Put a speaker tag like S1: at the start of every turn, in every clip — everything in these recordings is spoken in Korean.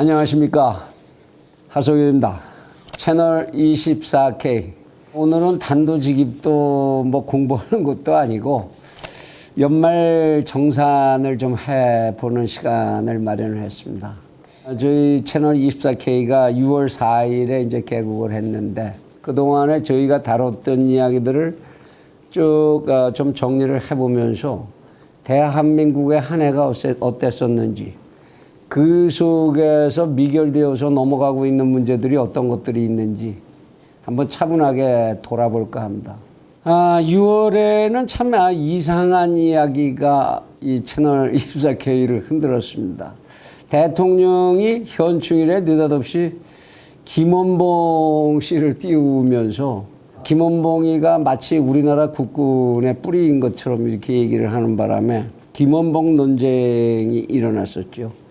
S1: 안녕하십니까, 하석유입니다. 채널 24K. 오늘은 단도직입도 뭐 공부하는 것도 아니고 연말 정산을 좀 해보는 시간을 마련을 했습니다. 저희 채널 24K가 6월 4일에 이제 개국을 했는데 그동안에 저희가 다뤘던 이야기들을 쭉 좀 정리를 해보면서 대한민국의 한 해가 어땠었는지, 그 속에서 미결되어서 넘어가고 있는 문제들이 어떤 것들이 있는지 한번 차분하게 돌아볼까 합니다. 6월에는 참 이상한 이야기가 이 채널 24K를 흔들었습니다. 대통령이 현충일에 느닷없이 김원봉 씨를 띄우면서 김원봉이가 마치 우리나라 국군의 뿌리인 것처럼 이렇게 얘기를 하는 바람에 김원봉 논쟁이 일어났었죠.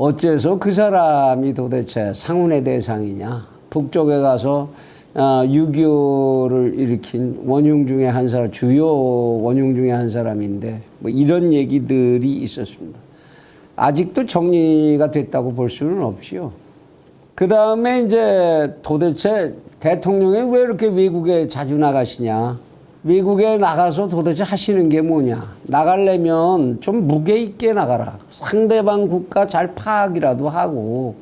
S1: 어째서 그 사람이 도대체 상훈의 대상이냐, 북쪽에 가서 6.25를 일으킨 원흉 중에 한 사람, 주요 원흉 중에 한 사람인데 뭐 이런 얘기들이 있었습니다. 아직도 정리가 됐다고 볼 수는 없지요. 그 다음에 이제 도대체 대통령이 왜 이렇게 외국에 자주 나가시냐, 외국에 나가서 도대체 하시는 게 뭐냐, 나가려면 좀 무게 있게 나가라, 상대방 국가 잘 파악이라도 하고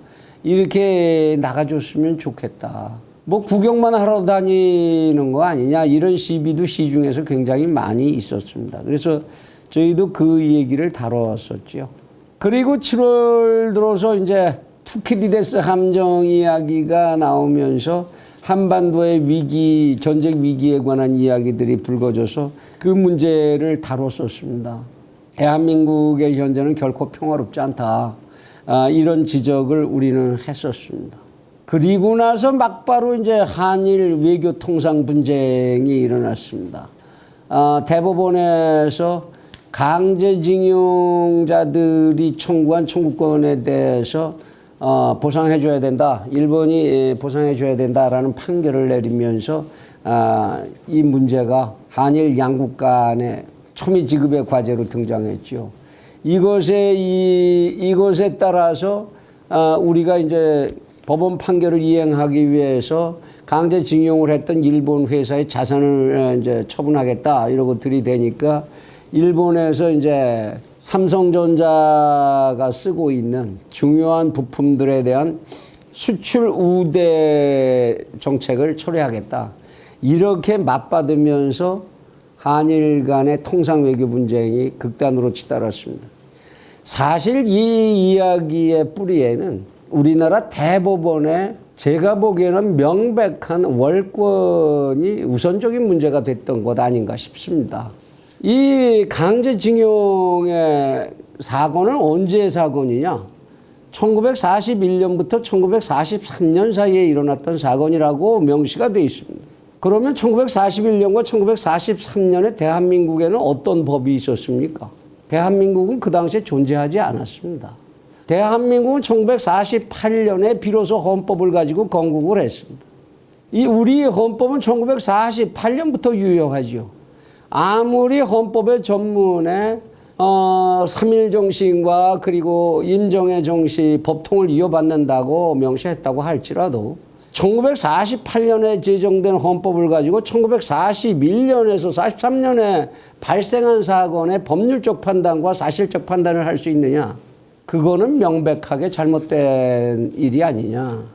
S1: 이렇게 나가줬으면 좋겠다, 뭐 구경만 하러 다니는 거 아니냐, 이런 시비도 시중에서 굉장히 많이 있었습니다. 그래서 저희도 그 얘기를 다뤘었죠. 그리고 7월 들어서 이제 투키디데스 함정 이야기가 나오면서 한반도의 위기, 전쟁 위기에 관한 이야기들이 불거져서 그 문제를 다뤘었습니다. 대한민국의 현재는 결코 평화롭지 않다, 이런 지적을 우리는 했었습니다. 그리고 나서 막바로 이제 한일 외교 통상 분쟁이 일어났습니다. 대법원에서 강제징용자들이 청구한 청구권에 대해서 보상해줘야 된다, 일본이 보상해줘야 된다라는 판결을 내리면서 이 문제가 한일 양국 간의 초미 지급의 과제로 등장했죠. 이것에 따라서 우리가 이제 법원 판결을 이행하기 위해서 강제징용을 했던 일본 회사의 자산을 이제 처분하겠다 이러고 들이대니까 일본에서 이제 삼성전자가 쓰고 있는 중요한 부품들에 대한 수출 우대 정책을 철회하겠다, 이렇게 맞받으면서 한일 간의 통상 외교 분쟁이 극단으로 치달았습니다. 사실 이 이야기의 뿌리에는 우리나라 대법원의 제가 보기에는 명백한 월권이 우선적인 문제가 됐던 것 아닌가 싶습니다. 이 강제징용의 사건은 언제의 사건이냐? 1941년부터 1943년 사이에 일어났던 사건이라고 명시가 되어 있습니다. 그러면 1941년과 1943년에 대한민국에는 어떤 법이 있었습니까? 대한민국은 그 당시에 존재하지 않았습니다. 대한민국은 1948년에 비로소 헌법을 가지고 건국을 했습니다. 우리의 헌법은 1948년부터 유효하죠. 아무리 헌법의 전문에 3.1 정신과 그리고 임정의 정신, 법통을 이어받는다고 명시했다고 할지라도 1948년에 제정된 헌법을 가지고 1941년에서 43년에 발생한 사건의 법률적 판단과 사실적 판단을 할 수 있느냐? 그거는 명백하게 잘못된 일이 아니냐.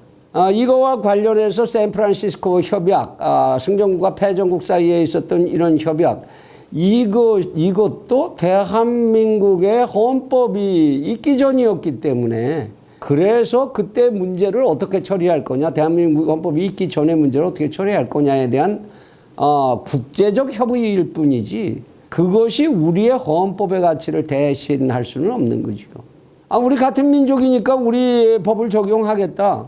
S1: 이거와 관련해서 샌프란시스코 협약, 승정국과 패전국 사이에 있었던 이런 협약, 이것도 대한민국의 헌법이 있기 전이었기 때문에, 그래서 그때 문제를 어떻게 처리할 거냐, 대한민국 헌법이 있기 전의 문제를 어떻게 처리할 거냐에 대한 국제적 협의일 뿐이지, 그것이 우리의 헌법의 가치를 대신할 수는 없는 거죠. 우리 같은 민족이니까 우리 법을 적용하겠다.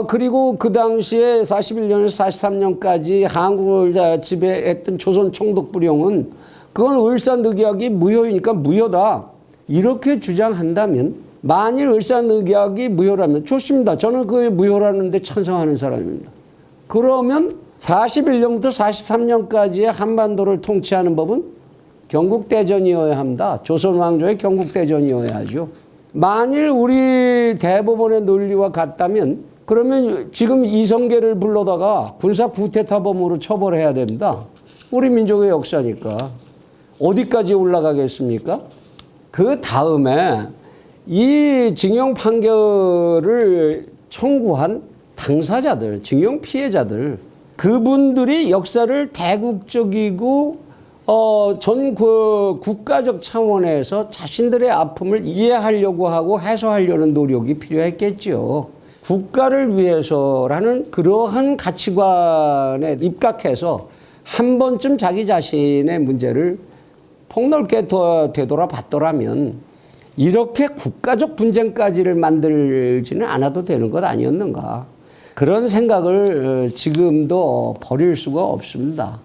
S1: 그리고 그 당시에 41년에서 43년까지 한국을 지배했던 조선 총독부령은 그건 을사늑약이 무효이니까 무효다, 이렇게 주장한다면, 만일 을사늑약이 무효라면 좋습니다. 저는 그 무효라는 데 찬성하는 사람입니다. 그러면 41년부터 43년까지의 한반도를 통치하는 법은 경국대전이어야 합니다. 조선왕조의 경국대전이어야 하죠. 만일 우리 대법원의 논리와 같다면 그러면 지금 이성계를 불러다가 군사 쿠데타범으로 처벌해야 됩니다. 우리 민족의 역사니까. 어디까지 올라가겠습니까? 그 다음에 이 징용 판결을 청구한 당사자들, 징용 피해자들, 그분들이 역사를 대국적이고 전 국가적 차원에서 자신들의 아픔을 이해하려고 하고 해소하려는 노력이 필요했겠죠. 국가를 위해서라는 그러한 가치관에 입각해서 한 번쯤 자기 자신의 문제를 폭넓게 되돌아봤더라면 이렇게 국가적 분쟁까지를 만들지는 않아도 되는 것 아니었는가. 그런 생각을 지금도 버릴 수가 없습니다.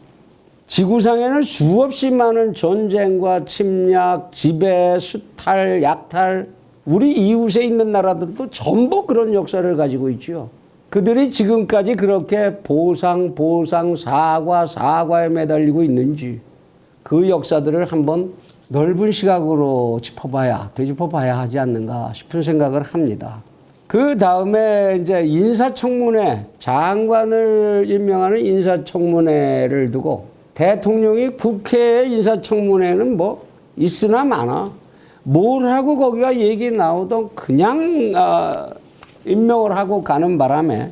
S1: 지구상에는 수없이 많은 전쟁과 침략, 지배, 수탈, 약탈, 우리 이웃에 있는 나라들도 전부 그런 역사를 가지고 있죠. 그들이 지금까지 그렇게 보상, 사과에 매달리고 있는지 그 역사들을 한번 넓은 시각으로 되짚어봐야 하지 않는가 싶은 생각을 합니다. 그 다음에 이제 인사청문회, 장관을 임명하는 인사청문회를 두고 대통령이 국회의 인사청문회는 뭐 있으나 마나 뭘 하고 거기가 얘기 나오던 그냥 임명을 하고 가는 바람에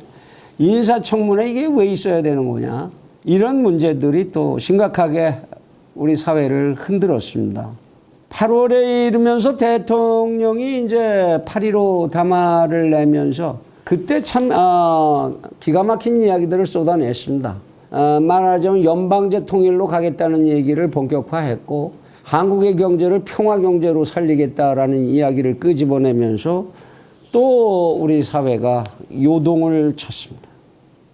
S1: 인사청문회 이게 왜 있어야 되는 거냐. 이런 문제들이 또 심각하게 우리 사회를 흔들었습니다. 8월에 이르면서 대통령이 이제 8.15 담화를 내면서 그때 참 기가 막힌 이야기들을 쏟아냈습니다. 말하자면 연방제 통일로 가겠다는 얘기를 본격화했고 한국의 경제를 평화 경제로 살리겠다라는 이야기를 끄집어내면서 또 우리 사회가 요동을 쳤습니다.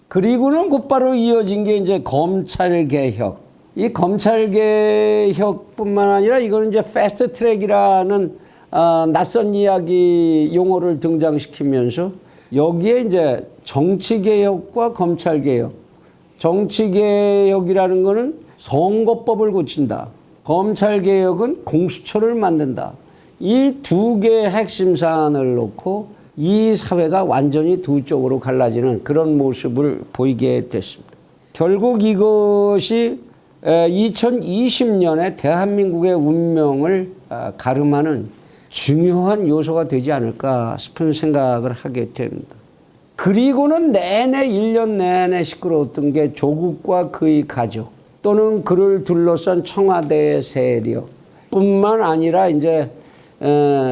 S1: 그리고는 곧바로 이어진 게 이제 검찰 개혁. 이 검찰 개혁뿐만 아니라 이거는 이제 패스트 트랙이라는 낯선 이야기 용어를 등장시키면서 여기에 이제 정치 개혁과 검찰 개혁. 정치 개혁이라는 거는 선거법을 고친다. 검찰 개혁은 공수처를 만든다. 이 두 개의 핵심 사안을 놓고 이 사회가 완전히 두 쪽으로 갈라지는 그런 모습을 보이게 됐습니다. 결국 이것이 2020년에 대한민국의 운명을 가름하는 중요한 요소가 되지 않을까 싶은 생각을 하게 됩니다. 그리고는 1년 내내 시끄러웠던 게 조국과 그의 가족 또는 그를 둘러싼 청와대의 세력 뿐만 아니라 이제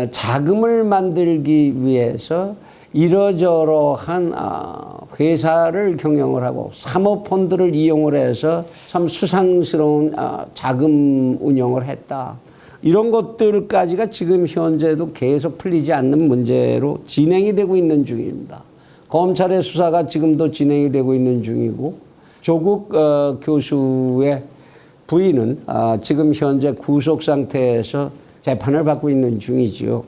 S1: 자금을 만들기 위해서 이러저러한 회사를 경영을 하고 사모펀드를 이용을 해서 참 수상스러운 자금 운영을 했다. 이런 것들까지가 지금 현재도 계속 풀리지 않는 문제로 진행이 되고 있는 중입니다. 검찰의 수사가 지금도 진행이 되고 있는 중이고 조국 교수의 부인은 지금 현재 구속 상태에서 재판을 받고 있는 중이지요.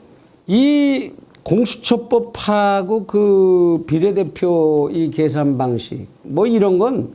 S1: 이 공수처법하고 그 비례대표 이 계산 방식 뭐 이런 건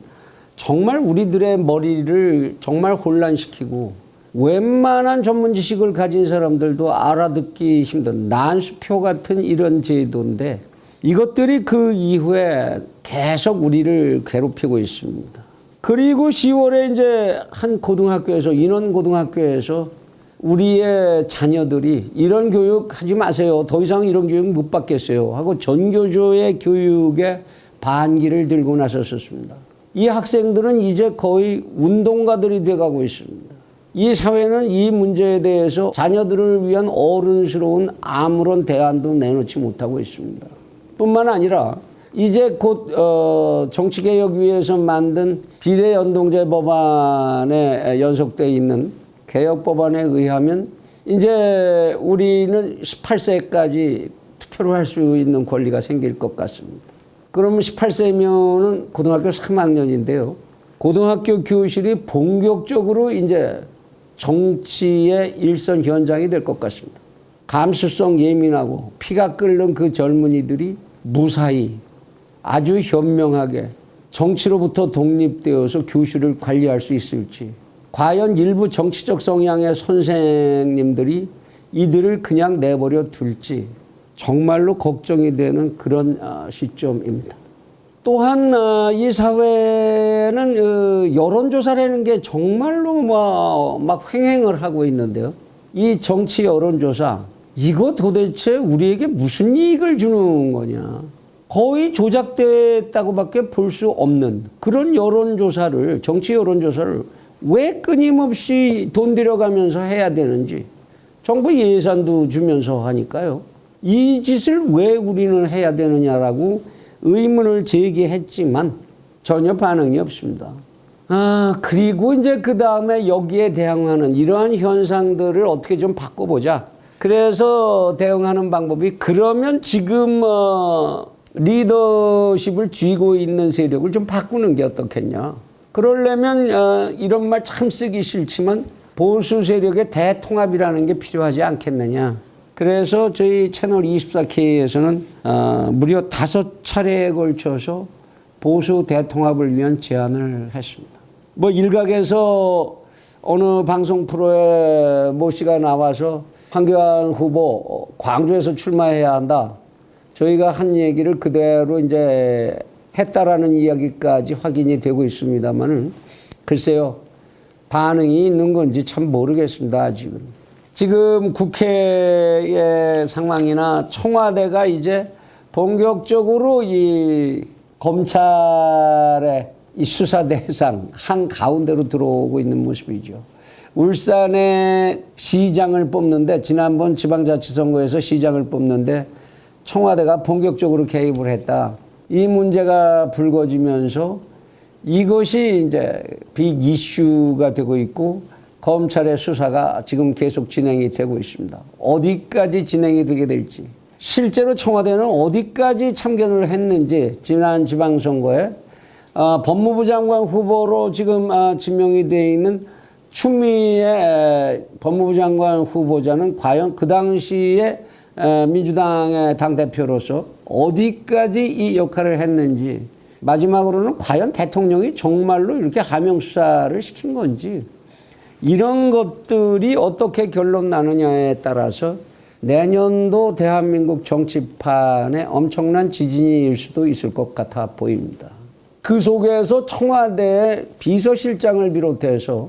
S1: 정말 우리들의 머리를 정말 혼란시키고 웬만한 전문 지식을 가진 사람들도 알아듣기 힘든 난수표 같은 이런 제도인데 이것들이 그 이후에 계속 우리를 괴롭히고 있습니다. 그리고 10월에 이제 한 고등학교에서 인원고등학교에서 우리의 자녀들이 이런 교육 하지 마세요. 더 이상 이런 교육 못 받겠어요. 하고 전교조의 교육에 반기를 들고 나섰었습니다. 이 학생들은 이제 거의 운동가들이 돼가고 있습니다. 이 사회는 이 문제에 대해서 자녀들을 위한 어른스러운 아무런 대안도 내놓지 못하고 있습니다. 뿐만 아니라 이제 곧 정치개혁위에서 만든 비례연동제 법안에 연속되어 있는 개혁법안에 의하면 이제 우리는 18세까지 투표를 할 수 있는 권리가 생길 것 같습니다. 그러면 18세면은 고등학교 3학년인데요. 고등학교 교실이 본격적으로 이제 정치의 일선 현장이 될 것 같습니다. 감수성 예민하고 피가 끓는 그 젊은이들이 무사히 아주 현명하게 정치로부터 독립되어서 교실을 관리할 수 있을지 과연 일부 정치적 성향의 선생님들이 이들을 그냥 내버려 둘지 정말로 걱정이 되는 그런 시점입니다. 또한 이 사회는 여론조사라는 게 정말로 막 횡행을 하고 있는데요. 이 정치 여론조사, 이거 도대체 우리에게 무슨 이익을 주는 거냐. 거의 조작됐다고밖에 볼 수 없는 그런 여론조사를, 정치 여론조사를 왜 끊임없이 돈 들여가면서 해야 되는지, 정부 예산도 주면서 하니까요. 이 짓을 왜 우리는 해야 되느냐라고 의문을 제기했지만 전혀 반응이 없습니다. 그리고 이제 그 다음에 여기에 대응하는 이러한 현상들을 어떻게 좀 바꿔보자. 그래서 대응하는 방법이, 그러면 지금 리더십을 쥐고 있는 세력을 좀 바꾸는 게 어떻겠냐. 그러려면 이런 말 참 쓰기 싫지만 보수 세력의 대통합이라는 게 필요하지 않겠느냐. 그래서 저희 채널 24K에서는 무려 5차례에 걸쳐서 보수 대통합을 위한 제안을 했습니다. 뭐 일각에서 어느 방송 프로에 모 씨가 나와서 황교안 후보 광주에서 출마해야 한다. 저희가 한 얘기를 그대로 이제 했다라는 이야기까지 확인이 되고 있습니다만은 글쎄요, 반응이 있는 건지 참 모르겠습니다. 아직은. 지금 국회의 상황이나 청와대가 이제 본격적으로 이 검찰의 이 수사 대상 한 가운데로 들어오고 있는 모습이죠. 울산의 시장을 뽑는데, 지난번 지방자치선거에서 시장을 뽑는데 청와대가 본격적으로 개입을 했다. 이 문제가 불거지면서 이것이 이제 빅 이슈가 되고 있고, 검찰의 수사가 지금 계속 진행이 되고 있습니다. 어디까지 진행이 되게 될지, 실제로 청와대는 어디까지 참견을 했는지, 지난 지방선거에 법무부 장관 후보로 지금 지명이 되어 있는 추미애 법무부 장관 후보자는 과연 그 당시에 민주당의 당대표로서 어디까지 이 역할을 했는지, 마지막으로는 과연 대통령이 정말로 이렇게 하명수사를 시킨 건지, 이런 것들이 어떻게 결론 나느냐에 따라서 내년도 대한민국 정치판에 엄청난 지진이 일 수도 있을 것 같아 보입니다. 그 속에서 청와대의 비서실장을 비롯해서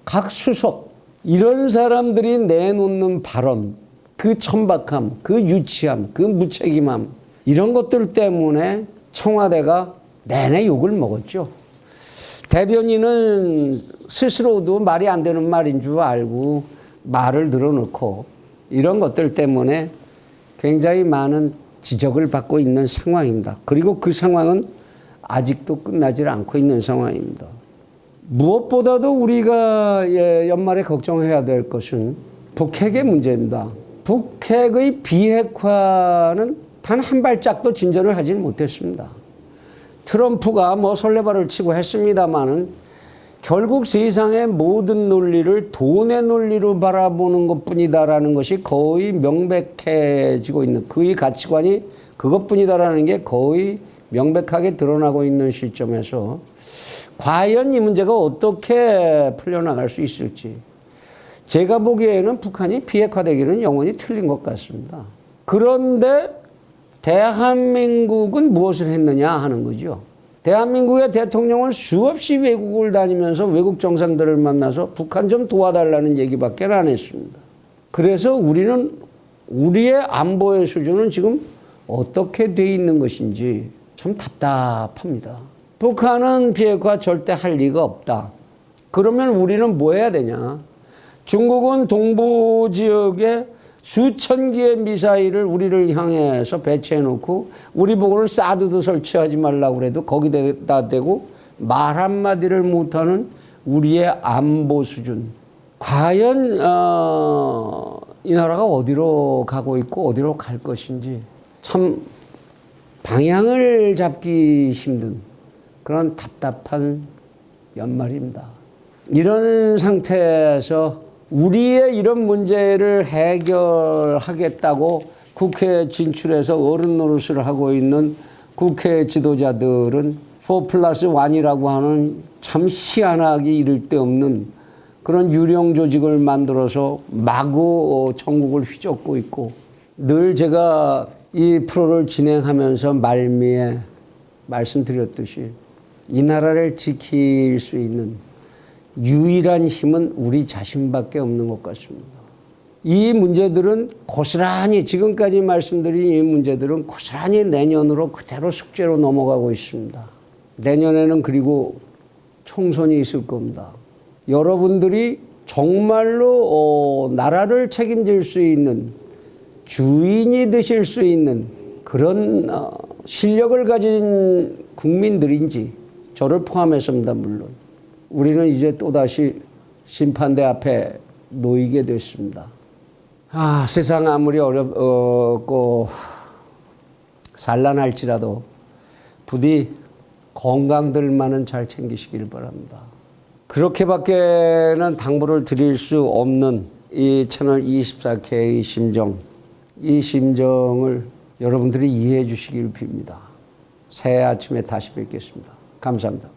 S1: 각 수석, 이런 사람들이 내놓는 발언, 그 천박함, 그 유치함, 그 무책임함, 이런 것들 때문에 청와대가 내내 욕을 먹었죠. 대변인은 스스로도 말이 안 되는 말인 줄 알고 말을 늘어놓고, 이런 것들 때문에 굉장히 많은 지적을 받고 있는 상황입니다. 그리고 그 상황은 아직도 끝나질 않고 있는 상황입니다. 무엇보다도 우리가 연말에 걱정해야 될 것은 북핵의 문제입니다. 북핵의 비핵화는 단 한 발짝도 진전을 하지 못했습니다. 트럼프가 뭐 설레발을 치고 했습니다마는 결국 세상의 모든 논리를 돈의 논리로 바라보는 것뿐이다라는 것이 거의 명백해지고 있는, 그의 가치관이 그것뿐이다라는 게 거의 명백하게 드러나고 있는 시점에서 과연 이 문제가 어떻게 풀려나갈 수 있을지, 제가 보기에는 북한이 비핵화되기는 영원히 틀린 것 같습니다. 그런데 대한민국은 무엇을 했느냐 하는 거죠. 대한민국의 대통령은 수없이 외국을 다니면서 외국 정상들을 만나서 북한 좀 도와달라는 얘기밖에 안 했습니다. 그래서 우리는 우리의 안보의 수준은 지금 어떻게 돼 있는 것인지 참 답답합니다. 북한은 비핵화 절대 할 리가 없다. 그러면 우리는 뭐 해야 되냐. 중국은 동부 지역에 수천 개의 미사일을 우리를 향해서 배치해 놓고 우리 보고는 사드도 설치하지 말라고 그래도 거기다 대고 말 한마디를 못하는 우리의 안보 수준. 과연 이 나라가 어디로 가고 있고 어디로 갈 것인지 참 방향을 잡기 힘든 그런 답답한 연말입니다. 이런 상태에서 우리의 이런 문제를 해결하겠다고 국회에 진출해서 어른 노릇을 하고 있는 국회 지도자들은 4+1이라고 하는 참 희한하기 이를 데 없는 그런 유령 조직을 만들어서 마구 천국을 휘젓고 있고, 늘 제가 이 프로를 진행하면서 말미에 말씀드렸듯이 이 나라를 지킬 수 있는 유일한 힘은 우리 자신밖에 없는 것 같습니다. 이 문제들은 고스란히, 지금까지 말씀드린 이 문제들은 고스란히 내년으로 그대로 숙제로 넘어가고 있습니다. 내년에는 그리고 총선이 있을 겁니다. 여러분들이 정말로 나라를 책임질 수 있는, 주인이 되실 수 있는 그런 실력을 가진 국민들인지, 저를 포함해서입니다. 물론 우리는 이제 또다시 심판대 앞에 놓이게 됐습니다. 세상 아무리 어렵고 산란할지라도 부디 건강들만은 잘 챙기시길 바랍니다. 그렇게밖에는 당부를 드릴 수 없는 이 채널 24K의 심정, 이 심정을 여러분들이 이해해 주시길 빕니다. 새해 아침에 다시 뵙겠습니다. 감사합니다.